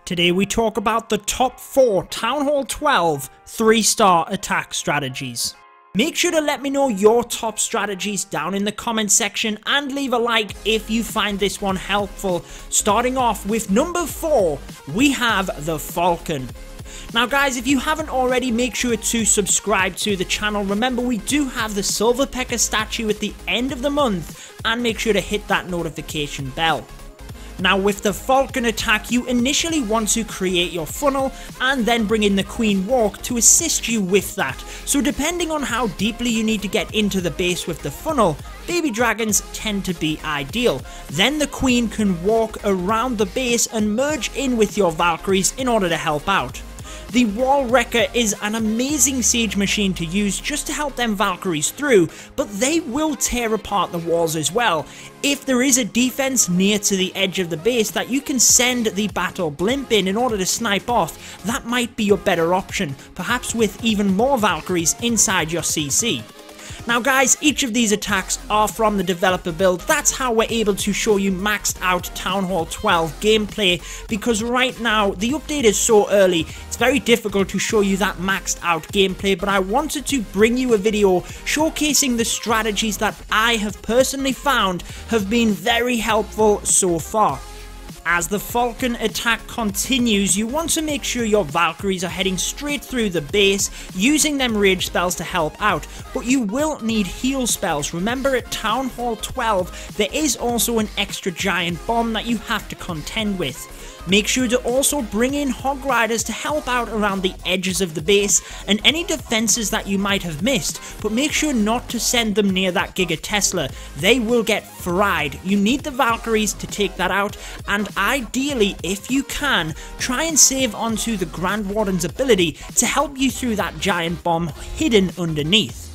Today we talk about the top 4 Town Hall 12 3-star attack strategies. Make sure to let me know your top strategies down in the comment section and leave a like if you find this one helpful. Starting off with number 4, we have the Falcon. Now guys, if you haven't already, make sure to subscribe to the channel. Remember, we do have the Silver Pecker statue at the end of the month, and make sure to hit that notification bell. Now with the Falcon attack, you initially want to create your funnel and then bring in the Queen Walk to assist you with that. So depending on how deeply you need to get into the base with the funnel, baby dragons tend to be ideal. Then the Queen can walk around the base and merge in with your Valkyries in order to help out. The Wall Wrecker is an amazing siege machine to use just to help them Valkyries through, but they will tear apart the walls as well. If there is a defense near to the edge of the base that you can send the battle blimp in order to snipe off, that might be your better option, perhaps with even more Valkyries inside your CC. Now guys, each of these attacks are from the developer build. That's how we're able to show you maxed out Town Hall 12 gameplay, because right now the update is so early, it's very difficult to show you that maxed out gameplay, but I wanted to bring you a video showcasing the strategies that I have personally found have been very helpful so far. As the Falcon attack continues, you want to make sure your Valkyries are heading straight through the base, using them rage spells to help out, but you will need heal spells. Remember, at Town Hall 12, there is also an extra giant bomb that you have to contend with. Make sure to also bring in Hog Riders to help out around the edges of the base and any defenses that you might have missed, but make sure not to send them near that Giga Tesla. They will get fried. You need the Valkyries to take that out, and ideally, if you can, try and save onto the Grand Warden's ability to help you through that giant bomb hidden underneath.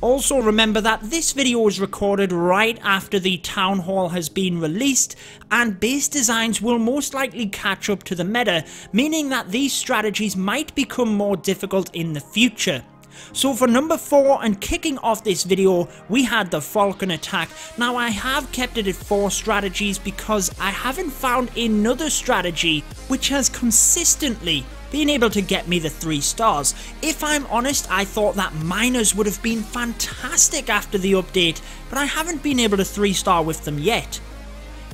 Also remember that this video was recorded right after the Town Hall has been released, and base designs will most likely catch up to the meta, meaning that these strategies might become more difficult in the future. So for number 4 and kicking off this video, we had the Falcon attack. Now I have kept it at 4 strategies because I haven't found another strategy which has consistently been able to get me the 3 stars. If I'm honest, I thought that Miners would have been fantastic after the update, but I haven't been able to 3-star with them yet.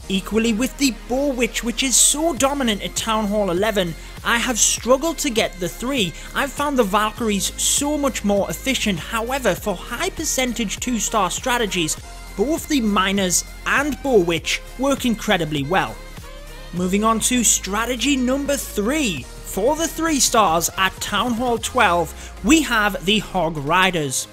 Equally with the BoWitch, which is so dominant at Town Hall 11, I have struggled to get the 3. I've found the Valkyries so much more efficient. However, for high percentage 2-star strategies, both the Miners and BoWitch work incredibly well. Moving on to strategy number 3. For the 3 stars at Town Hall 12, we have the Hog Riders.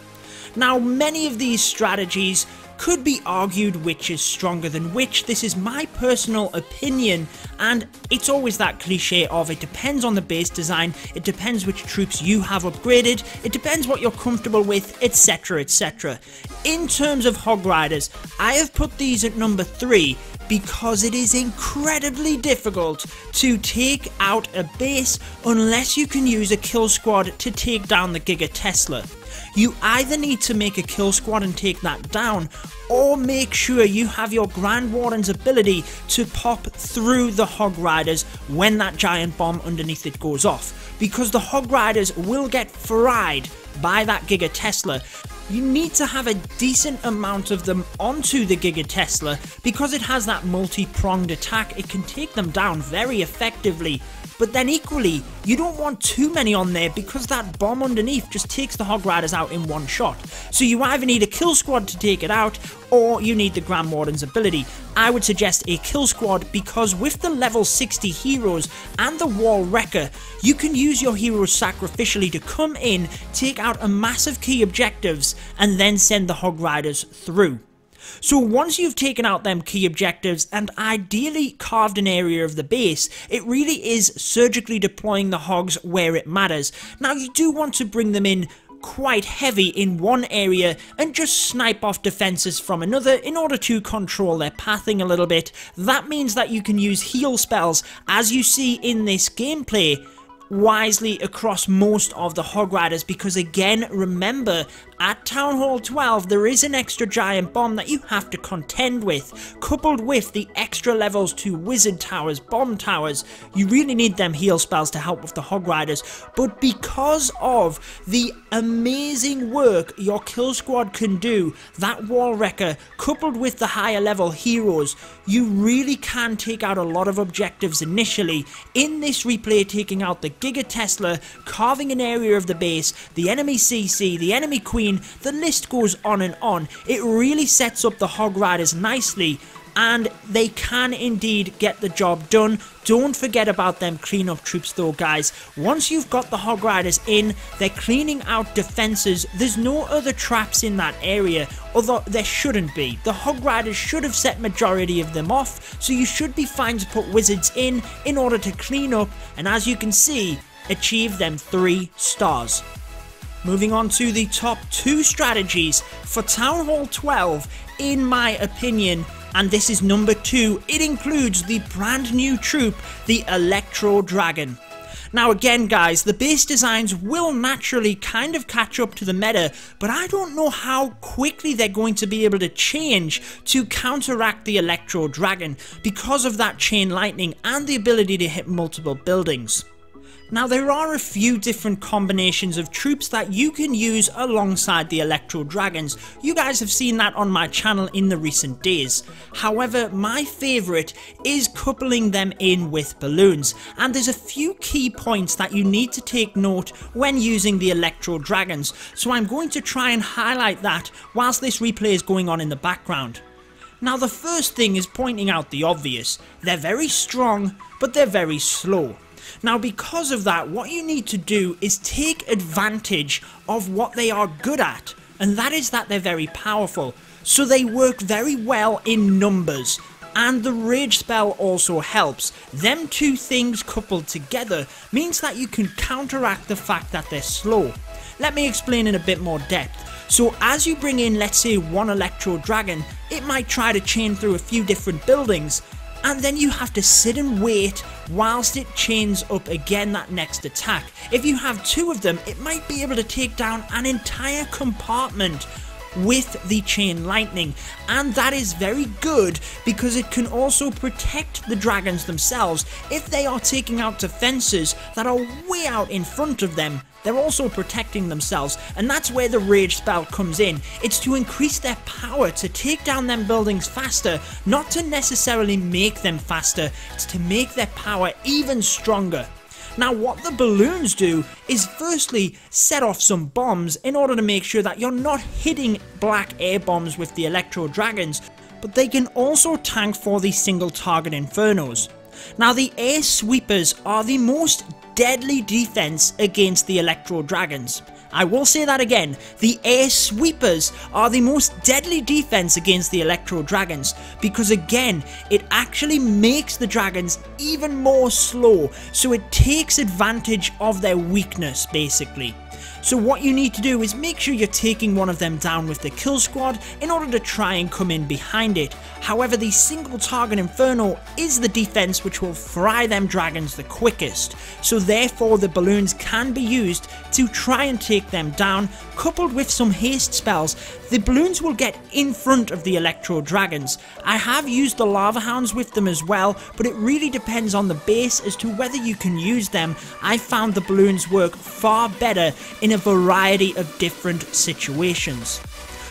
Now, many of these strategies could be argued which is stronger than which. This is my personal opinion, and it's always that cliche of it depends on the base design, it depends which troops you have upgraded, it depends what you're comfortable with, etc, etc. In terms of Hog Riders, I have put these at number 3 because it is incredibly difficult to take out a base unless you can use a kill squad to take down the Giga Tesla. You either need to make a kill squad and take that down, or make sure you have your Grand Warden's ability to pop through the Hog Riders when that giant bomb underneath it goes off, because the Hog Riders will get fried by that Giga Tesla. You need to have a decent amount of them onto the Giga Tesla because it has that multi-pronged attack. It can take them down very effectively. But then equally, you don't want too many on there because that bomb underneath just takes the Hog Riders out in one shot. So you either need a kill squad to take it out, or you need the Grand Warden's ability. I would suggest a kill squad because with the level 60 heroes and the Wall Wrecker, you can use your heroes sacrificially to come in, take out a massive key objectives, and then send the Hog Riders through. So once you've taken out them key objectives and ideally carved an area of the base, it really is surgically deploying the Hogs where it matters. Now you do want to bring them in quite heavy in one area and just snipe off defenses from another in order to control their pathing a little bit. That means that you can use heal spells, as you see in this gameplay, wisely across most of the Hog Riders, because again, remember, At Town Hall 12 there is an extra giant bomb that you have to contend with, coupled with the extra levels to wizard towers, bomb towers. You really need them heal spells to help with the Hog Riders, but because of the amazing work your kill squad can do, that wall wrecker coupled with the higher level heroes, you really can take out a lot of objectives initially. In this replay, taking out the Giga Tesla, carving an area of the base, the enemy CC, the enemy Queen, the list goes on and on. It really sets up the Hog Riders nicely, and they can indeed get the job done. Don't forget about them cleanup troops though, guys. Once you've got the Hog Riders in, they're cleaning out defenses. There's no other traps in that area, although there shouldn't be. The Hog Riders should have set majority of them off, so you should be fine to put wizards in order to clean up, and as you can see, achieve them 3 stars. Moving on to the top 2 strategies for Town Hall 12, in my opinion, and this is number 2, it includes the brand new troop, the Electro Dragon. Now again guys, the base designs will naturally kind of catch up to the meta, but I don't know how quickly they're going to be able to change to counteract the Electro Dragon because of that chain lightning and the ability to hit multiple buildings. Now there are a few different combinations of troops that you can use alongside the Electro Dragons. You guys have seen that on my channel in the recent days. However, my favourite is coupling them in with balloons, and there's a few key points that you need to take note when using the Electro Dragons, so I'm going to try and highlight that whilst this replay is going on in the background. Now the first thing is pointing out the obvious. They're very strong, but they're very slow. Now because of that, what you need to do is take advantage of what they are good at, and that is that they're very powerful. So they work very well in numbers, and the rage spell also helps. Them two things coupled together means that you can counteract the fact that they're slow. Let me explain in a bit more depth. So as you bring in, let's say, one Electro Dragon, it might try to chain through a few different buildings, and then you have to sit and wait whilst it chains up again that next attack. If you have 2 of them, it might be able to take down an entire compartment with the chain lightning, and that is very good because it can also protect the dragons themselves. If they are taking out defenses that are way out in front of them, they're also protecting themselves, and that's where the rage spell comes in. It's to increase their power to take down them buildings faster, not to necessarily make them faster, it's to make their power even stronger. Now what the balloons do is firstly set off some bombs in order to make sure that you're not hitting black air bombs with the Electro Dragons, but they can also tank for the single target infernos. Now the air sweepers are the most deadly defense against the Electro Dragons. I will say that again, the air sweepers are the most deadly defense against the Electro Dragons, because again, it actually makes the dragons even more slow, so it takes advantage of their weakness basically. So what you need to do is make sure you're taking one of them down with the kill squad in order to try and come in behind it. However, the single target inferno is the defense which will fry them dragons the quickest, so therefore the balloons can be used to try and take them down. Coupled with some haste spells, the balloons will get in front of the Electro Dragons. I have used the Lava Hounds with them as well, but it really depends on the base as to whether you can use them. I found the balloons work far better in a variety of different situations.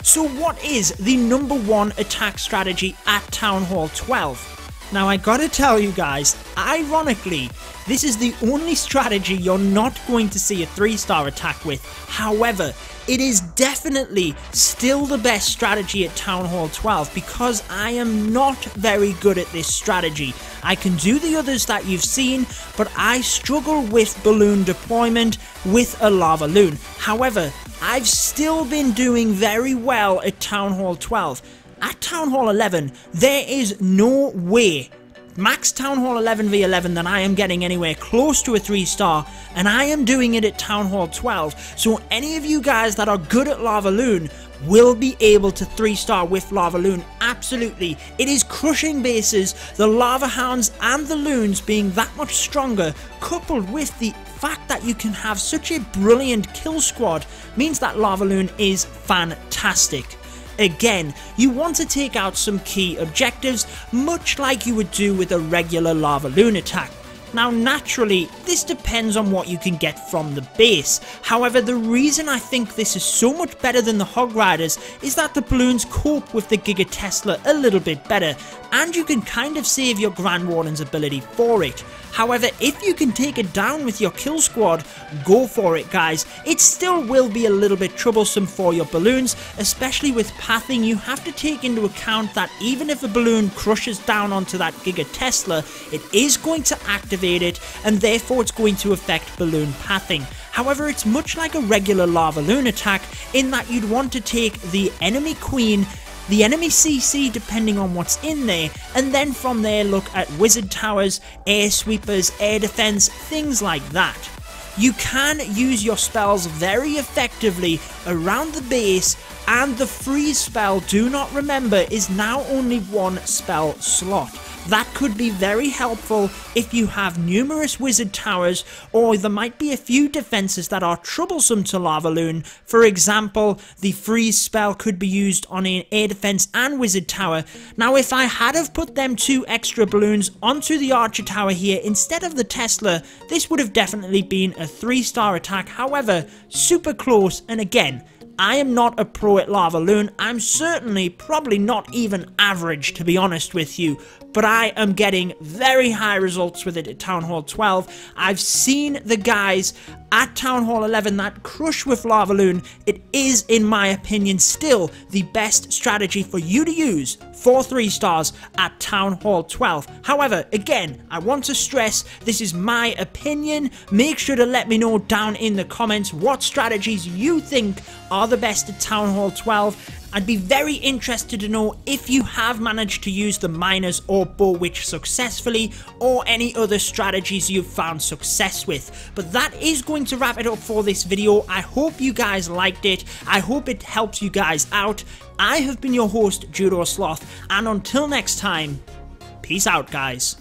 So what is the number 1 attack strategy at Town Hall 12? Now I gotta tell you guys, ironically, this is the only strategy you're not going to see a 3-star attack with. However, it is definitely still the best strategy at Town Hall 12 because I am not very good at this strategy. I can do the others that you've seen, but I struggle with balloon deployment with a Lavaloon. However, I've still been doing very well at Town Hall 12. At Town Hall 11, there is no way max Town Hall 11v11 than I am getting anywhere close to a 3-star, and I am doing it at Town Hall 12, so any of you guys that are good at Lavaloon will be able to 3-star with Lavaloon. Absolutely, it is crushing bases, the Lava Hounds and the Loons being that much stronger, coupled with the fact that you can have such a brilliant kill squad, means that Lavaloon is fantastic. Again, you want to take out some key objectives, much like you would do with a regular Lavaloon attack. Now naturally, this depends on what you can get from the base. However, the reason I think this is so much better than the Hog Riders is that the balloons cope with the Giga Tesla a little bit better, and you can kind of save your Grand Warden's ability for it. However, if you can take it down with your kill squad, go for it guys. It still will be a little bit troublesome for your balloons, especially with pathing. You have to take into account that even if a balloon crushes down onto that Giga Tesla, it is going to activate it, and therefore it's going to affect balloon pathing. However, it's much like a regular Lavaloon attack in that you'd want to take the enemy queen, the enemy CC depending on what's in there, and then from there look at wizard towers, air sweepers, air defense, things like that. You can use your spells very effectively around the base, and the freeze spell, do not remember, is now only one spell slot. That could be very helpful if you have numerous wizard towers, or there might be a few defenses that are troublesome to Lavaloon. For example, the freeze spell could be used on an air defense and wizard tower. Now if I had have put them 2 extra balloons onto the archer tower here instead of the Tesla, this would have definitely been a 3-star attack. However, super close, and again, I am not a pro at Lavaloon. I'm certainly probably not even average, to be honest with you, but I am getting very high results with it at Town Hall 12. I've seen the guys at Town Hall 11 that crush with Lavaloon. It is, in my opinion, still the best strategy for you to use for 3-stars at Town Hall 12. However, again, I want to stress this is my opinion. Make sure to let me know down in the comments what strategies you think are the best at Town Hall 12. I'd be very interested to know if you have managed to use the Miners or BoWitch successfully, or any other strategies you've found success with. But that is going to wrap it up for this video. I hope you guys liked it. I hope it helps you guys out. I have been your host, Judo Sloth, and until next time, peace out guys.